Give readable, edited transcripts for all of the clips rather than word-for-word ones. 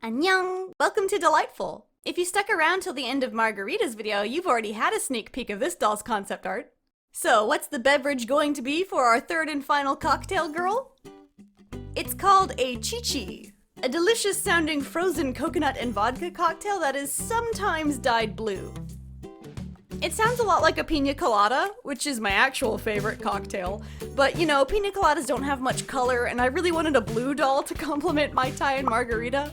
Annyeong! Welcome to Delightful! If you stuck around till the end of Margarita's video, you've already had a sneak peek of this doll's concept art. So, what's the beverage going to be for our third and final cocktail girl? It's called a chi-chi, a delicious sounding frozen coconut and vodka cocktail that is sometimes dyed blue. It sounds a lot like a pina colada, which is my actual favorite cocktail, but you know, pina coladas don't have much color and I really wanted a blue doll to complement Mai Tai and Margarita.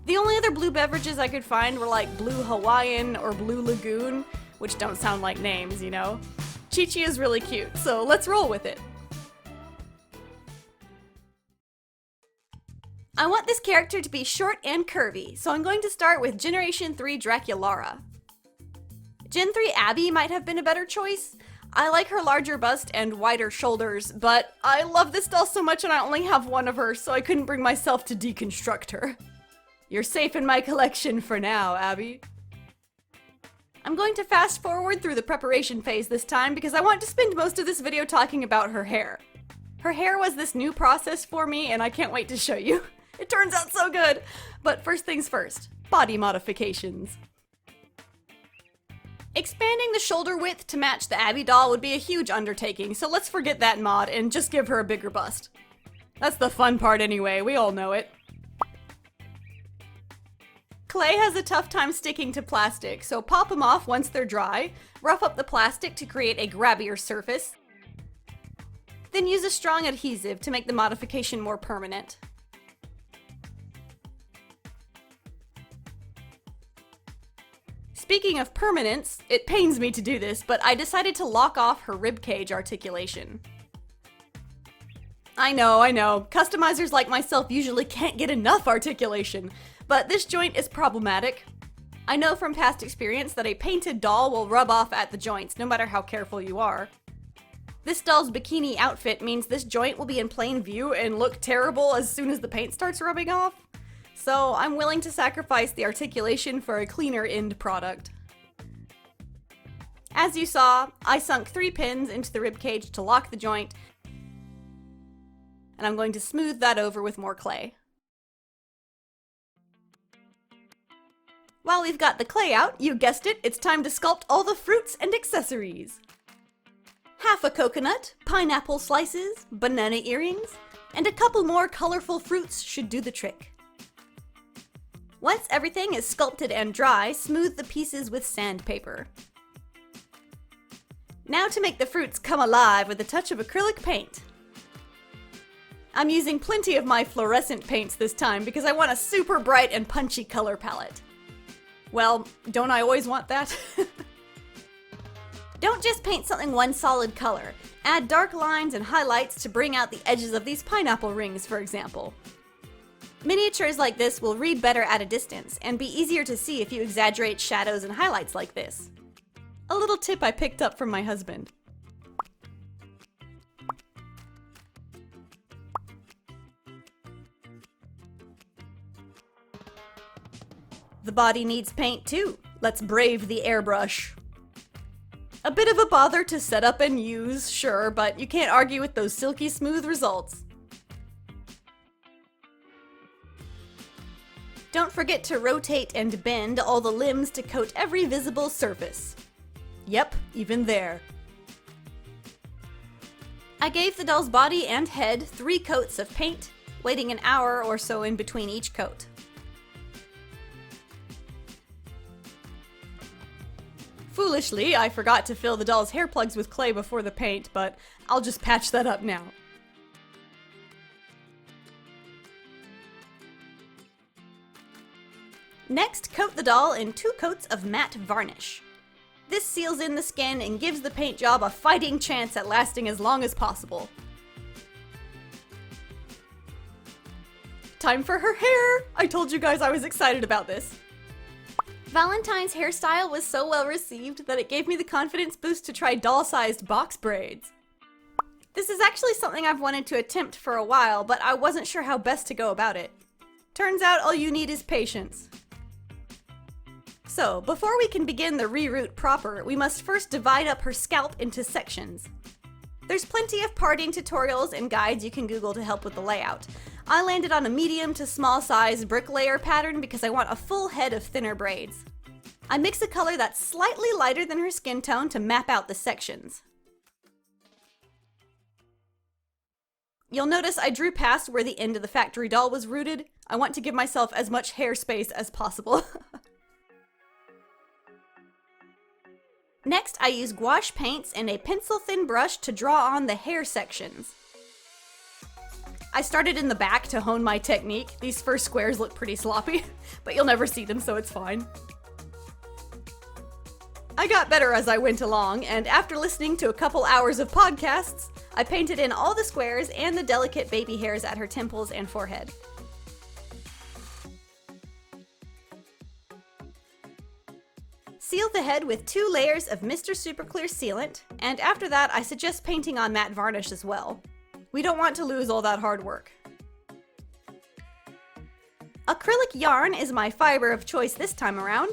The only other blue beverages I could find were like Blue Hawaiian or Blue Lagoon, which don't sound like names, you know? Chi-Chi is really cute, so let's roll with it. I want this character to be short and curvy, so I'm going to start with Generation 3 Draculaura. Gen 3 Abby might have been a better choice. I like her larger bust and wider shoulders, but I love this doll so much and I only have one of her, so I couldn't bring myself to deconstruct her. You're safe in my collection for now, Abby. I'm going to fast forward through the preparation phase this time because I want to spend most of this video talking about her hair. Her hair was this new process for me and I can't wait to show you. It turns out so good! But first things first, body modifications. Expanding the shoulder width to match the Abby doll would be a huge undertaking, so let's forget that mod and just give her a bigger bust. That's the fun part anyway, we all know it. Clay has a tough time sticking to plastic, so pop them off once they're dry, rough up the plastic to create a grabbier surface, then use a strong adhesive to make the modification more permanent. Speaking of permanence, it pains me to do this, but I decided to lock off her ribcage articulation. I know, customizers like myself usually can't get enough articulation, but this joint is problematic. I know from past experience that a painted doll will rub off at the joints no matter how careful you are. This doll's bikini outfit means this joint will be in plain view and look terrible as soon as the paint starts rubbing off. So I'm willing to sacrifice the articulation for a cleaner end product. As you saw, I sunk 3 pins into the ribcage to lock the joint, and I'm going to smooth that over with more clay. While we've got the clay out, you guessed it, it's time to sculpt all the fruits and accessories. Half a coconut, pineapple slices, banana earrings, and a couple more colorful fruits should do the trick. Once everything is sculpted and dry, smooth the pieces with sandpaper. Now to make the fruits come alive with a touch of acrylic paint. I'm using plenty of my fluorescent paints this time because I want a super bright and punchy color palette. Well, don't I always want that? Don't just paint something one solid color. Add dark lines and highlights to bring out the edges of these pineapple rings, for example. Miniatures like this will read better at a distance and be easier to see if you exaggerate shadows and highlights like this. A little tip I picked up from my husband. The body needs paint too. Let's brave the airbrush. A bit of a bother to set up and use, sure, but you can't argue with those silky smooth results. Don't forget to rotate and bend all the limbs to coat every visible surface. Yep, even there. I gave the doll's body and head 3 coats of paint, waiting an hour or so in between each coat. Foolishly, I forgot to fill the doll's hair plugs with clay before the paint, but I'll just patch that up now. Next, coat the doll in 2 coats of matte varnish. This seals in the skin and gives the paint job a fighting chance at lasting as long as possible. Time for her hair! I told you guys I was excited about this. Valentine's hairstyle was so well received that it gave me the confidence boost to try doll-sized box braids. This is actually something I've wanted to attempt for a while, but I wasn't sure how best to go about it. Turns out all you need is patience. So, before we can begin the reroot proper, we must first divide up her scalp into sections. There's plenty of parting tutorials and guides you can Google to help with the layout. I landed on a medium to small size bricklayer pattern because I want a full head of thinner braids. I mix a color that's slightly lighter than her skin tone to map out the sections. You'll notice I drew past where the end of the factory doll was rooted. I want to give myself as much hair space as possible. Next, I use gouache paints and a pencil-thin brush to draw on the hair sections. I started in the back to hone my technique. These first squares look pretty sloppy, but you'll never see them, so it's fine. I got better as I went along, and after listening to a couple hours of podcasts, I painted in all the squares and the delicate baby hairs at her temples and forehead. Seal the head with 2 layers of Mr.Super Clear sealant, and after that I suggest painting on matte varnish as well. We don't want to lose all that hard work. Acrylic yarn is my fiber of choice this time around.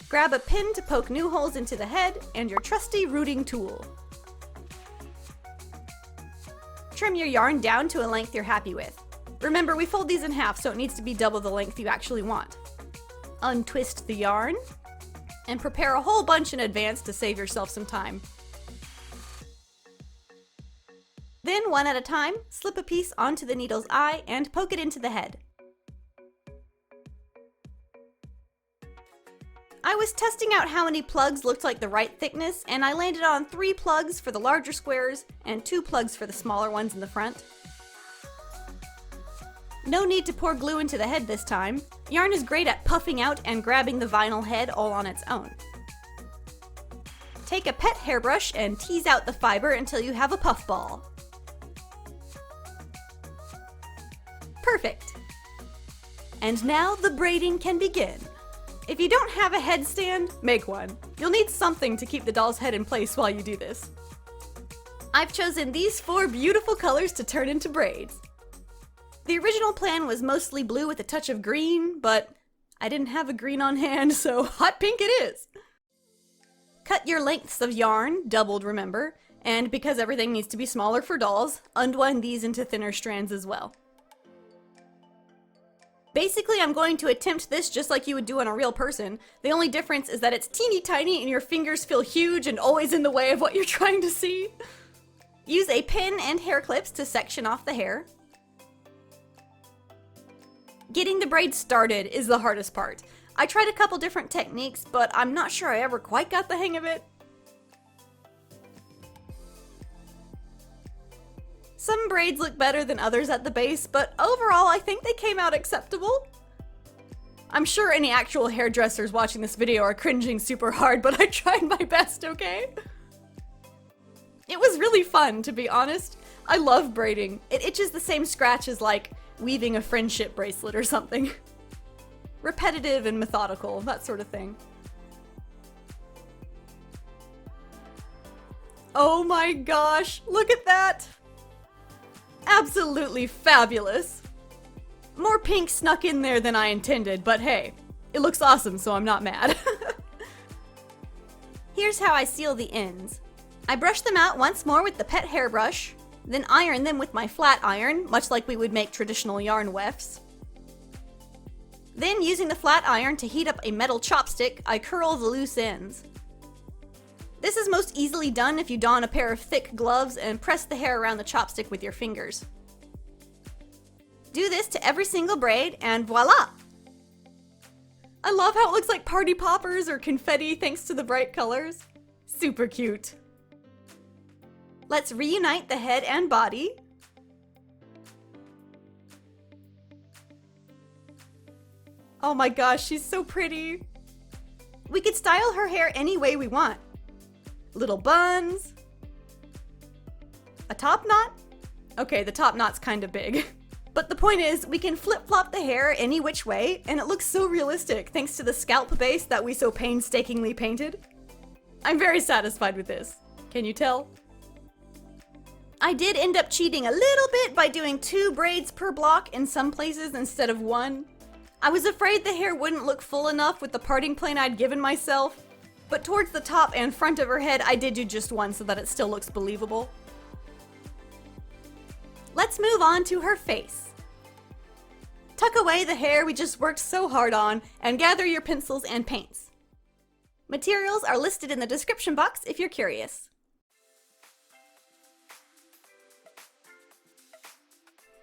Grab a pin to poke new holes into the head, and your trusty rooting tool. Trim your yarn down to a length you're happy with. Remember, we fold these in half, so it needs to be double the length you actually want. Untwist the yarn, and prepare a whole bunch in advance to save yourself some time. Then, one at a time, slip a piece onto the needle's eye and poke it into the head. I was testing out how many plugs looked like the right thickness, and I landed on 3 plugs for the larger squares and 2 plugs for the smaller ones in the front. No need to pour glue into the head this time. Yarn is great at puffing out and grabbing the vinyl head all on its own. Take a pet hairbrush and tease out the fiber until you have a puff ball. Perfect! And now the braiding can begin. If you don't have a headstand, make one. You'll need something to keep the doll's head in place while you do this. I've chosen these 4 beautiful colors to turn into braids. The original plan was mostly blue with a touch of green, but I didn't have a green on hand, so hot pink it is! Cut your lengths of yarn, doubled remember, and because everything needs to be smaller for dolls, unwind these into thinner strands as well. Basically, I'm going to attempt this just like you would do on a real person. The only difference is that it's teeny tiny and your fingers feel huge and always in the way of what you're trying to see. Use a pin and hair clips to section off the hair. Getting the braid started is the hardest part. I tried a couple different techniques, but I'm not sure I ever quite got the hang of it. Some braids look better than others at the base, but overall I think they came out acceptable. I'm sure any actual hairdressers watching this video are cringing super hard, but I tried my best, okay? It was really fun, to be honest. I love braiding. It itches the same scratch as like weaving a friendship bracelet or something. Repetitive and methodical, that sort of thing. Oh my gosh, look at that! Absolutely fabulous! More pink snuck in there than I intended, but hey, it looks awesome, so I'm not mad. Here's how I seal the ends. I brush them out once more with the pet hairbrush, then iron them with my flat iron, much like we would make traditional yarn wefts. Then, using the flat iron to heat up a metal chopstick, I curl the loose ends. This is most easily done if you don a pair of thick gloves and press the hair around the chopstick with your fingers. Do this to every single braid, and voila! I love how it looks like party poppers or confetti thanks to the bright colors. Super cute. Let's reunite the head and body. Oh my gosh, she's so pretty. We could style her hair any way we want. Little buns. A top knot? Okay, the top knot's kinda big. But the point is, we can flip-flop the hair any which way, and it looks so realistic thanks to the scalp base that we so painstakingly painted. I'm very satisfied with this. Can you tell? I did end up cheating a little bit by doing 2 braids per block in some places instead of 1. I was afraid the hair wouldn't look full enough with the parting plane I'd given myself, but towards the top and front of her head I did do just 1 so that it still looks believable. Let's move on to her face. Tuck away the hair we just worked so hard on, and gather your pencils and paints. Materials are listed in the description box if you're curious.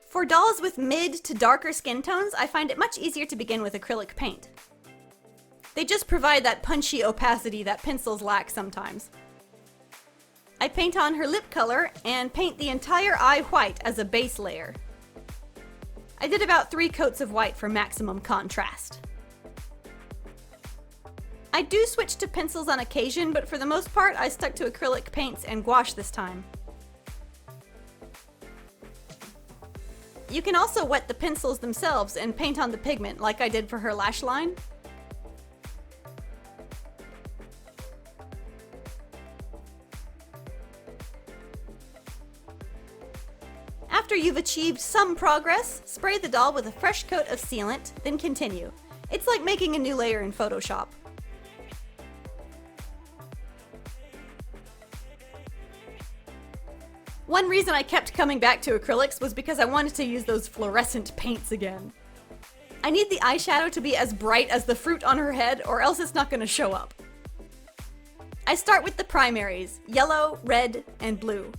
For dolls with mid to darker skin tones, I find it much easier to begin with acrylic paint. They just provide that punchy opacity that pencils lack sometimes. I paint on her lip color and paint the entire eye white as a base layer. I did about 3 coats of white for maximum contrast. I do switch to pencils on occasion, but for the most part I stuck to acrylic paints and gouache this time. You can also wet the pencils themselves and paint on the pigment like I did for her lash line. After you've achieved some progress, spray the doll with a fresh coat of sealant, then continue. It's like making a new layer in Photoshop. One reason I kept coming back to acrylics was because I wanted to use those fluorescent paints again. I need the eyeshadow to be as bright as the fruit on her head, or else it's not going to show up. I start with the primaries, yellow, red, and blue.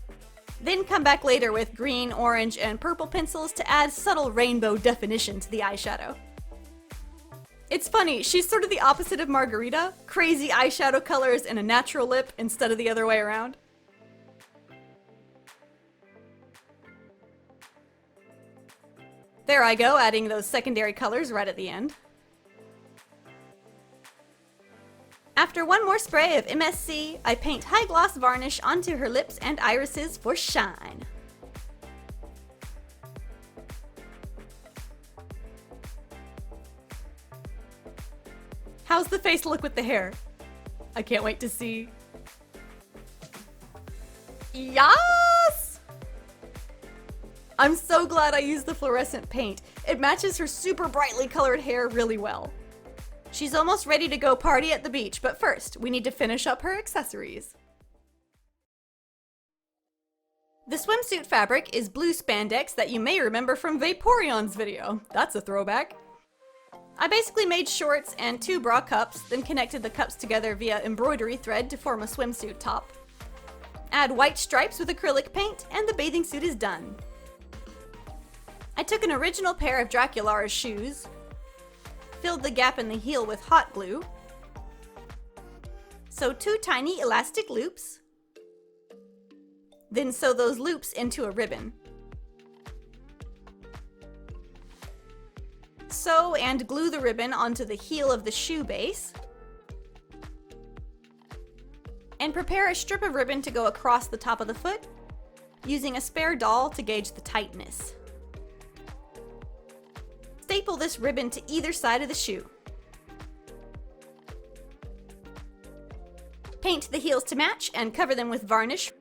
Then come back later with green, orange, and purple pencils to add subtle rainbow definition to the eyeshadow. It's funny, she's sort of the opposite of Margarita, crazy eyeshadow colors and a natural lip instead of the other way around. There I go, adding those secondary colors right at the end. After one more spray of MSC, I paint high gloss varnish onto her lips and irises for shine. How's the face look with the hair? I can't wait to see. Yes! I'm so glad I used the fluorescent paint. It matches her super brightly colored hair really well. She's almost ready to go party at the beach, but first, we need to finish up her accessories. The swimsuit fabric is blue spandex that you may remember from Vaporeon's video. That's a throwback. I basically made shorts and 2 bra cups, then connected the cups together via embroidery thread to form a swimsuit top. Add white stripes with acrylic paint, and the bathing suit is done. I took an original pair of Draculaura's shoes, filled the gap in the heel with hot glue, sew 2 tiny elastic loops, then sew those loops into a ribbon. Sew and glue the ribbon onto the heel of the shoe base, and prepare a strip of ribbon to go across the top of the foot, using a spare doll to gauge the tightness. Staple this ribbon to either side of the shoe. Paint the heels to match and cover them with varnish.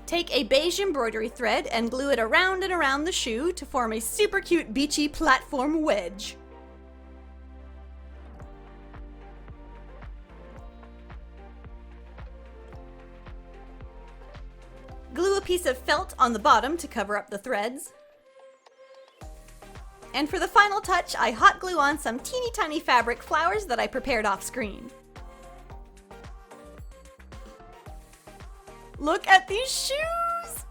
Take a beige embroidery thread and glue it around and around the shoe to form a super cute beachy platform wedge. Glue a piece of felt on the bottom to cover up the threads. And for the final touch, I hot glue on some teeny tiny fabric flowers that I prepared off screen. Look at these shoes!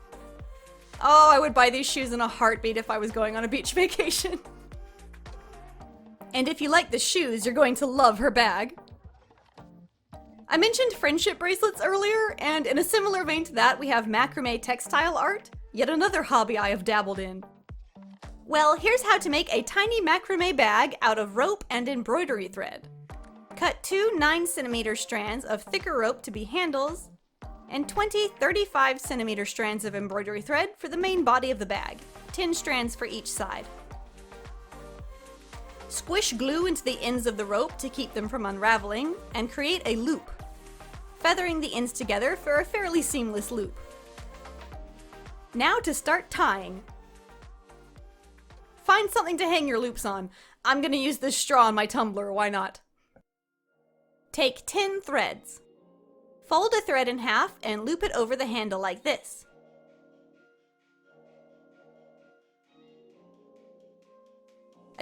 Oh, I would buy these shoes in a heartbeat if I was going on a beach vacation. And if you like the shoes, you're going to love her bag. I mentioned friendship bracelets earlier, and in a similar vein to that, we have macrame textile art, yet another hobby I have dabbled in. Well, here's how to make a tiny macrame bag out of rope and embroidery thread. Cut 2 9cm strands of thicker rope to be handles, and 20 35cm strands of embroidery thread for the main body of the bag, 10 strands for each side. Squish glue into the ends of the rope to keep them from unraveling, and create a loop, feathering the ends together for a fairly seamless loop. Now to start tying. Find something to hang your loops on. I'm gonna use this straw in my tumbler, why not? Take 10 threads. Fold a thread in half and loop it over the handle like this.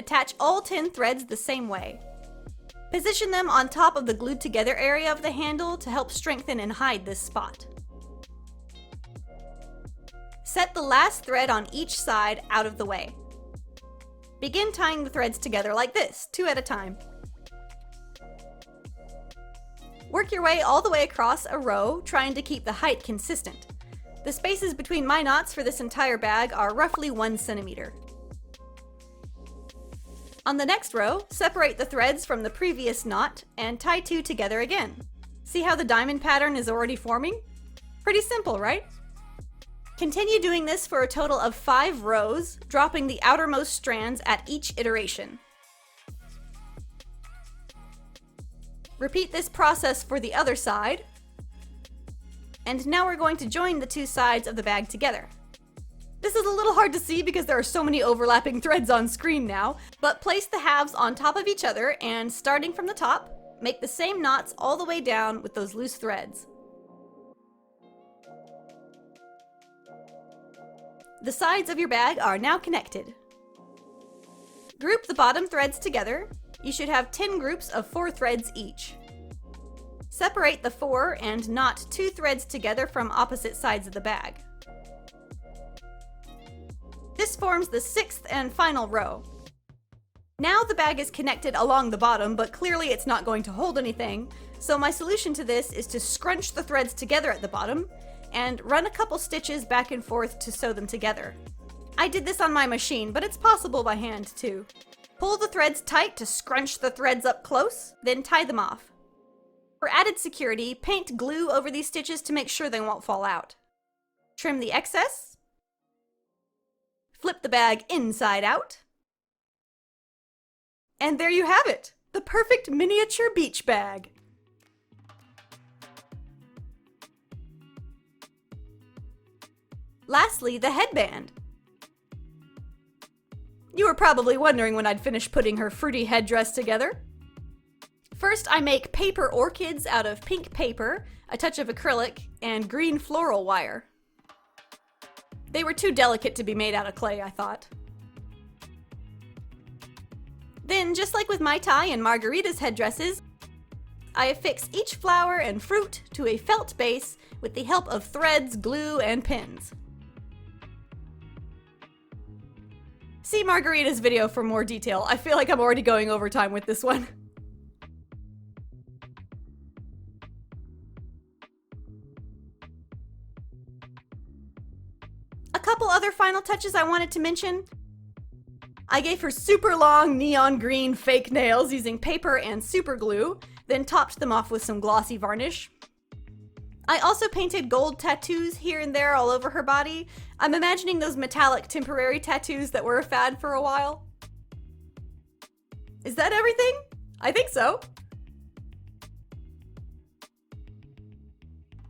Attach all 10 threads the same way. Position them on top of the glued together area of the handle to help strengthen and hide this spot. Set the last thread on each side out of the way. Begin tying the threads together like this, 2 at a time. Work your way all the way across a row, trying to keep the height consistent. The spaces between my knots for this entire bag are roughly 1 centimeter. On the next row, separate the threads from the previous knot and tie 2 together again. See how the diamond pattern is already forming? Pretty simple, right? Continue doing this for a total of 5 rows, dropping the outermost strands at each iteration. Repeat this process for the other side. And now we're going to join the 2 sides of the bag together. This is a little hard to see because there are so many overlapping threads on screen now, but place the halves on top of each other and starting from the top, make the same knots all the way down with those loose threads. The sides of your bag are now connected. Group the bottom threads together. You should have 10 groups of 4 threads each. Separate the 4 and knot 2 threads together from opposite sides of the bag. This forms the 6th and final row. Now the bag is connected along the bottom, but clearly it's not going to hold anything, so my solution to this is to scrunch the threads together at the bottom and run a couple stitches back and forth to sew them together. I did this on my machine, but it's possible by hand too. Pull the threads tight to scrunch the threads up close, then tie them off. For added security, paint glue over these stitches to make sure they won't fall out. Trim the excess. Flip the bag inside out. And there you have it! The perfect miniature beach bag! Lastly, the headband. You were probably wondering when I'd finish putting her fruity headdress together. First, I make paper orchids out of pink paper, a touch of acrylic, and green floral wire. They were too delicate to be made out of clay, I thought. Then, just like with my tie and Margarita's headdresses, I affix each flower and fruit to a felt base with the help of threads, glue, and pins. See Margarita's video for more detail. I feel like I'm already going over time with this one. A couple other final touches I wanted to mention. I gave her super long neon green fake nails using paper and super glue, then topped them off with some glossy varnish. I also painted gold tattoos here and there all over her body. I'm imagining those metallic temporary tattoos that were a fad for a while. Is that everything? I think so.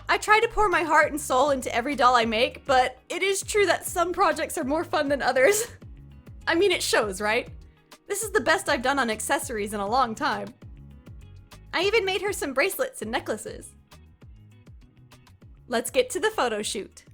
I try to pour my heart and soul into every doll I make, but it is true that some projects are more fun than others. I mean, it shows, right? This is the best I've done on accessories in a long time. I even made her some bracelets and necklaces. Let's get to the photo shoot.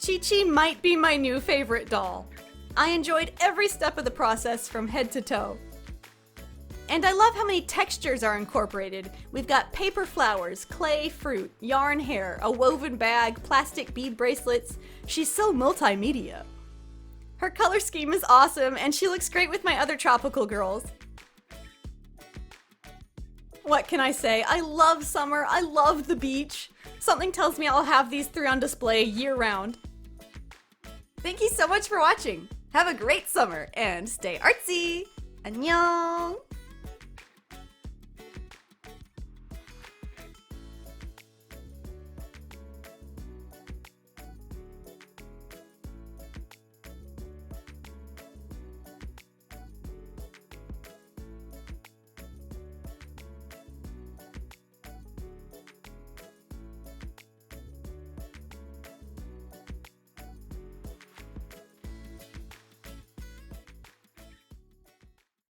Chi-Chi might be my new favorite doll. I enjoyed every step of the process from head to toe. And I love how many textures are incorporated. We've got paper flowers, clay fruit, yarn hair, a woven bag, plastic bead bracelets. She's so multimedia. Her color scheme is awesome, and she looks great with my other tropical girls. What can I say? I love summer, I love the beach. Something tells me I'll have these three on display year-round. Thank you so much for watching. Have a great summer, and stay artsy! Annyeong!